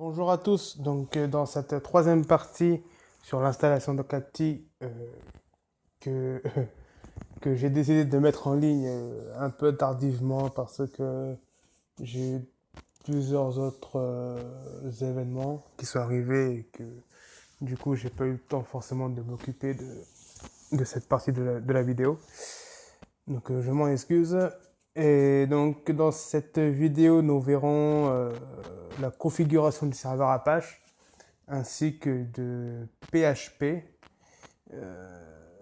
Bonjour à tous. Dans cette troisième partie sur l'installation de Cacti que, que j'ai décidé de mettre en ligne un peu tardivement parce que j'ai eu plusieurs autres événements qui sont arrivés et que du coup j'ai pas eu le temps forcément de m'occuper de cette partie de la vidéo. Je m'en excuse. Et donc dans cette vidéo nous verrons la configuration du serveur Apache ainsi que de PHP.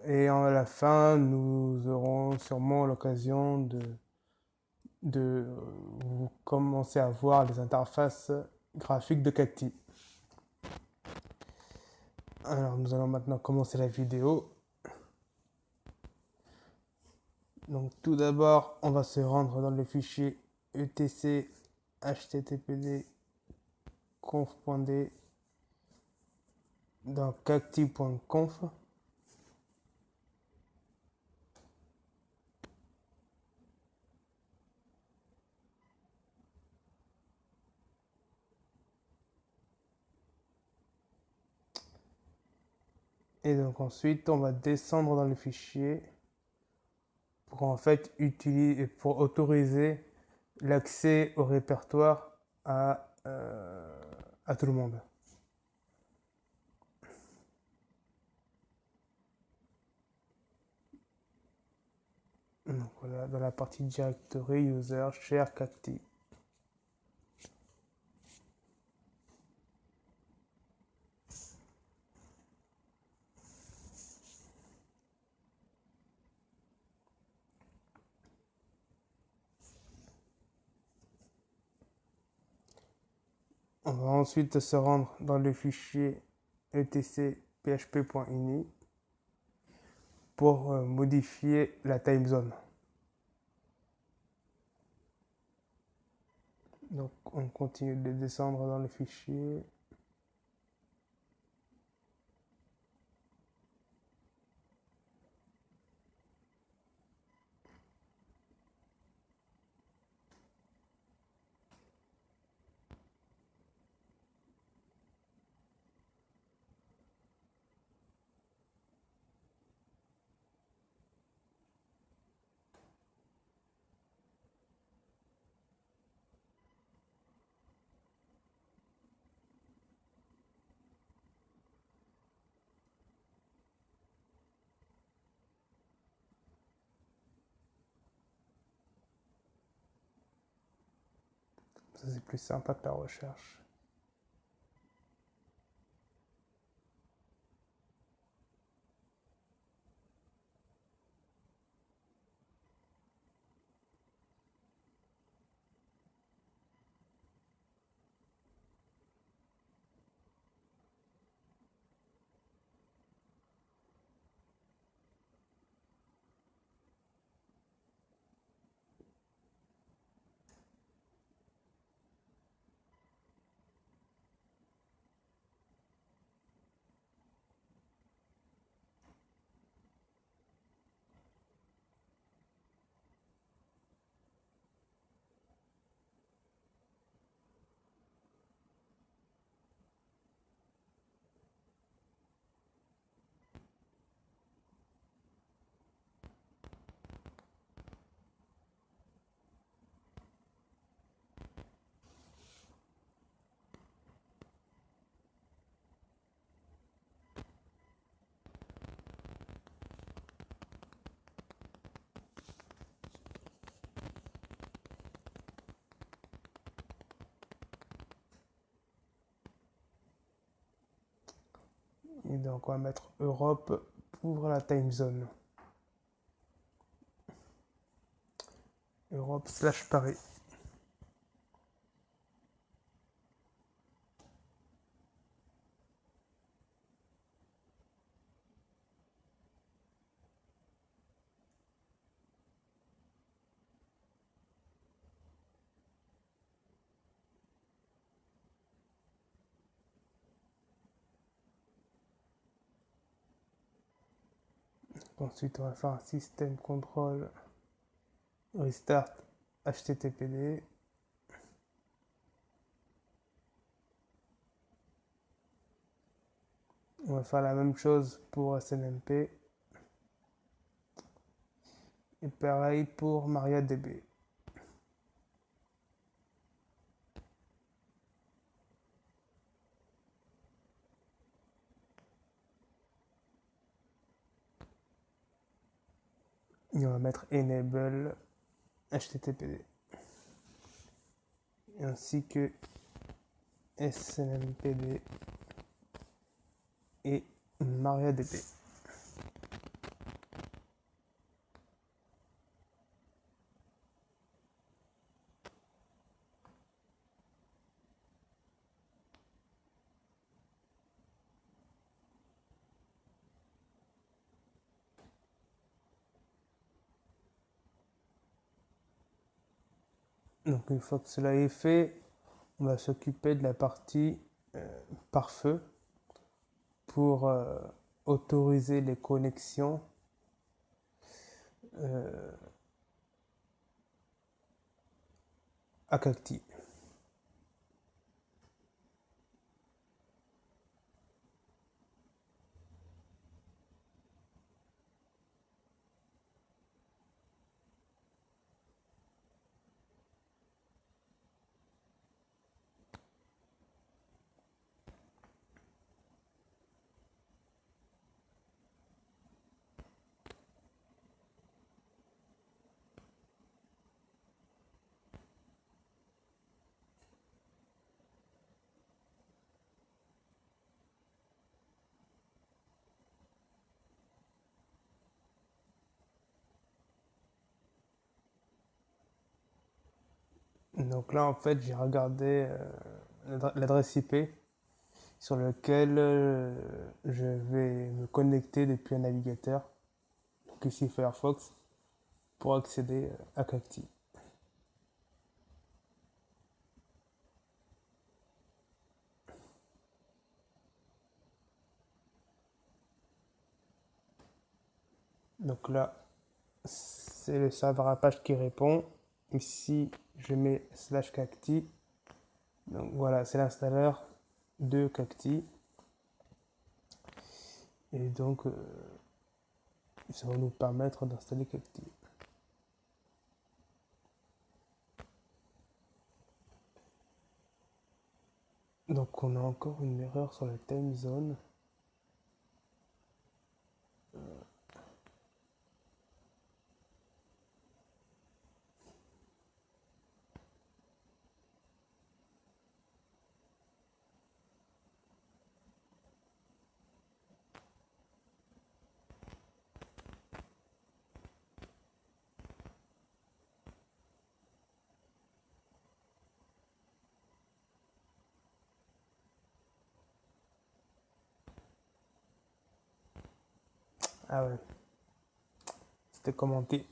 Et à la fin, nous aurons sûrement l'occasion de vous commencer à voir les interfaces graphiques de Cacti. Alors, nous allons maintenant commencer la vidéo. Donc, tout d'abord, on va se rendre dans le fichier etc httpd conf.d dans cacti.conf. Et donc ensuite, on va descendre dans le fichier pour en fait utiliser, pour autoriser l'accès au répertoire à tout le monde. Donc voilà, dans la partie directory user share cacti. On va ensuite se rendre dans le fichier etc php.ini pour modifier la time zone. Donc on continue de descendre dans le fichier. Ça c'est plus sympa que la recherche. Et donc on va mettre Europe pour la time zone. Europe/Paris. Ensuite, on va faire un système contrôle restart httpd. On va faire la même chose pour SNMP. Et pareil pour MariaDB. Et on va mettre enable HTTPD. Ainsi que SNMPD et MariaDB. Donc une fois que cela est fait, on va s'occuper de la partie pare-feu pour autoriser les connexions à Cacti. Donc là, en fait, j'ai regardé l'adresse IP sur lequel je vais me connecter depuis un navigateur, donc ici Firefox, pour accéder à Cacti. Donc là, c'est le serveur Apache qui répond. Ici, je mets /cacti. Donc voilà, c'est l'installeur de Cacti. Et donc, ça va nous permettre d'installer Cacti. Donc on a encore une erreur sur la time zone. Ah ouais, c'était commenté.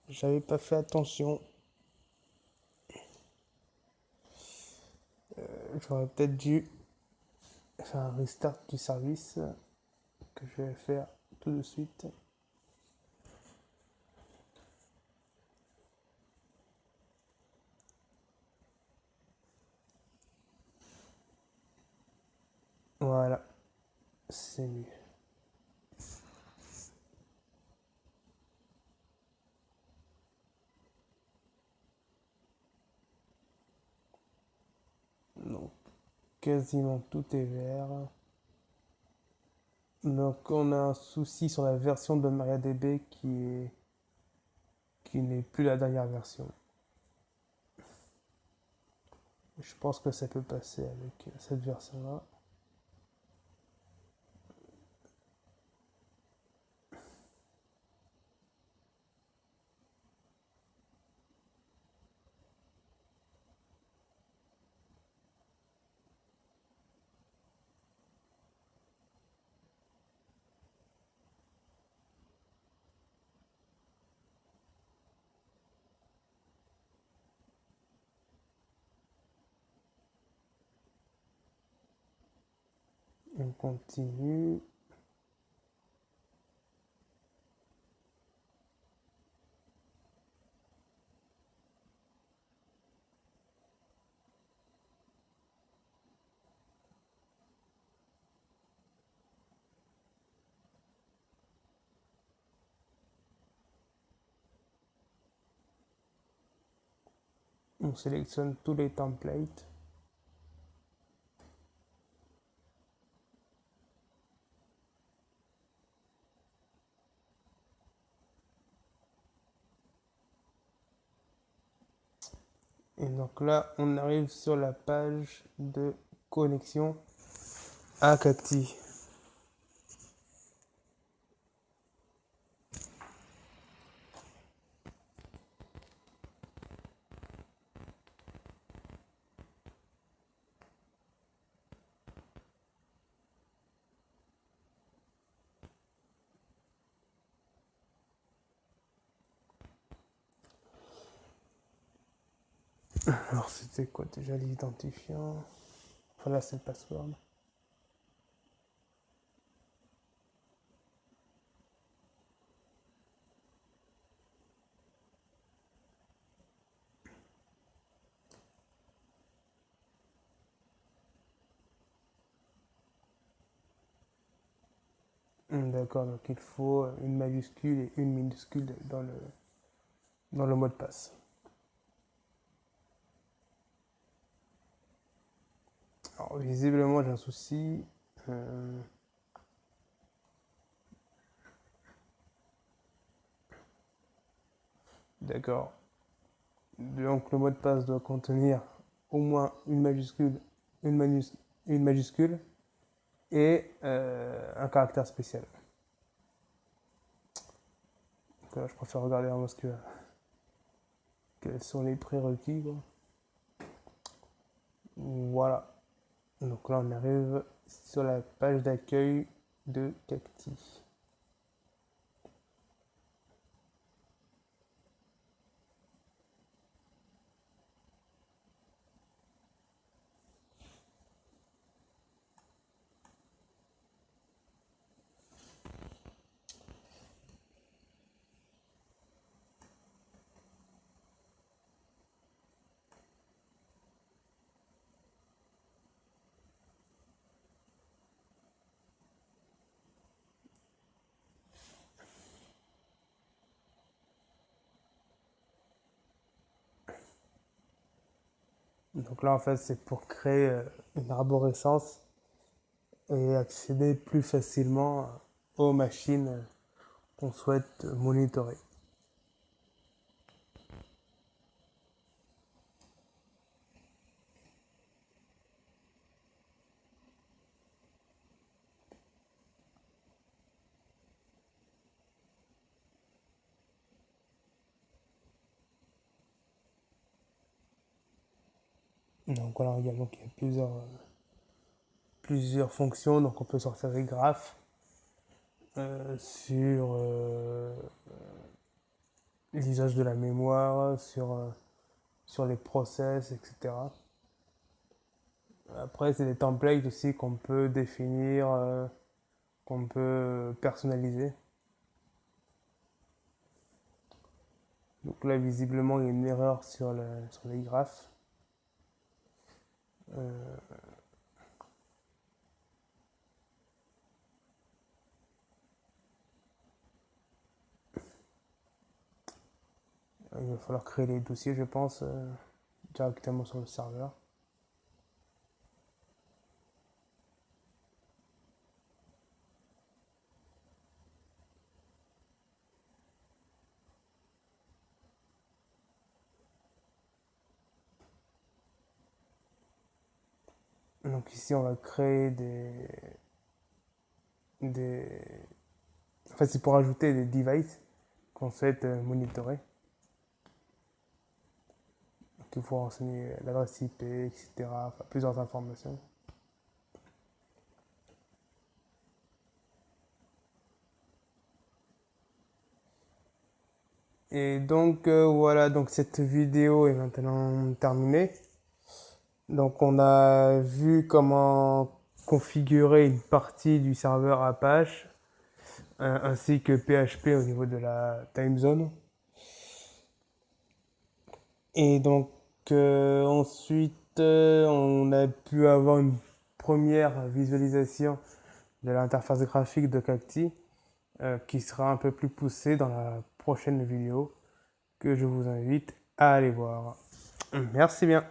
J'avais pas fait attention. J'aurais peut-être dû faire un restart du service que je vais faire tout de suite. Voilà, c'est mieux. Donc quasiment tout est vert. Donc on a un souci sur la version de MariaDB qui n'est plus la dernière version. Je pense que ça peut passer avec cette version-là. On continue. On sélectionne tous les templates. Et donc là, on arrive sur la page de connexion à Cacti. Alors c'était quoi déjà l'identifiant? Enfin là c'est le password. D'accord, donc il faut une majuscule et une minuscule dans le mot de passe. Alors visiblement j'ai un souci. D'accord. Donc le mot de passe doit contenir au moins une majuscule, une majuscule et un caractère spécial. Donc là, je préfère regarder en parce que quels sont les prérequis. Quoi. Voilà. Donc là on arrive sur la page d'accueil de Cacti. Donc là en fait c'est pour créer une arborescence et accéder plus facilement aux machines qu'on souhaite monitorer. Donc voilà, il y a plusieurs fonctions. Donc on peut sortir des graphes sur l'usage de la mémoire, sur les process, etc. Après, c'est des templates aussi qu'on peut définir, qu'on peut personnaliser. Donc là, visiblement, il y a une erreur sur les graphes. Euh, il va falloir créer les dossiers, je pense, directement sur le serveur. Donc ici, on va créer des... En fait, c'est pour ajouter des devices qu'on souhaite monitorer. Donc il faut renseigner l'adresse IP, etc. Enfin, plusieurs informations. Et donc voilà, donc cette vidéo est maintenant terminée. Donc on a vu comment configurer une partie du serveur Apache ainsi que PHP au niveau de la time zone. Et donc ensuite on a pu avoir une première visualisation de l'interface graphique de Cacti qui sera un peu plus poussée dans la prochaine vidéo que je vous invite à aller voir. Merci bien.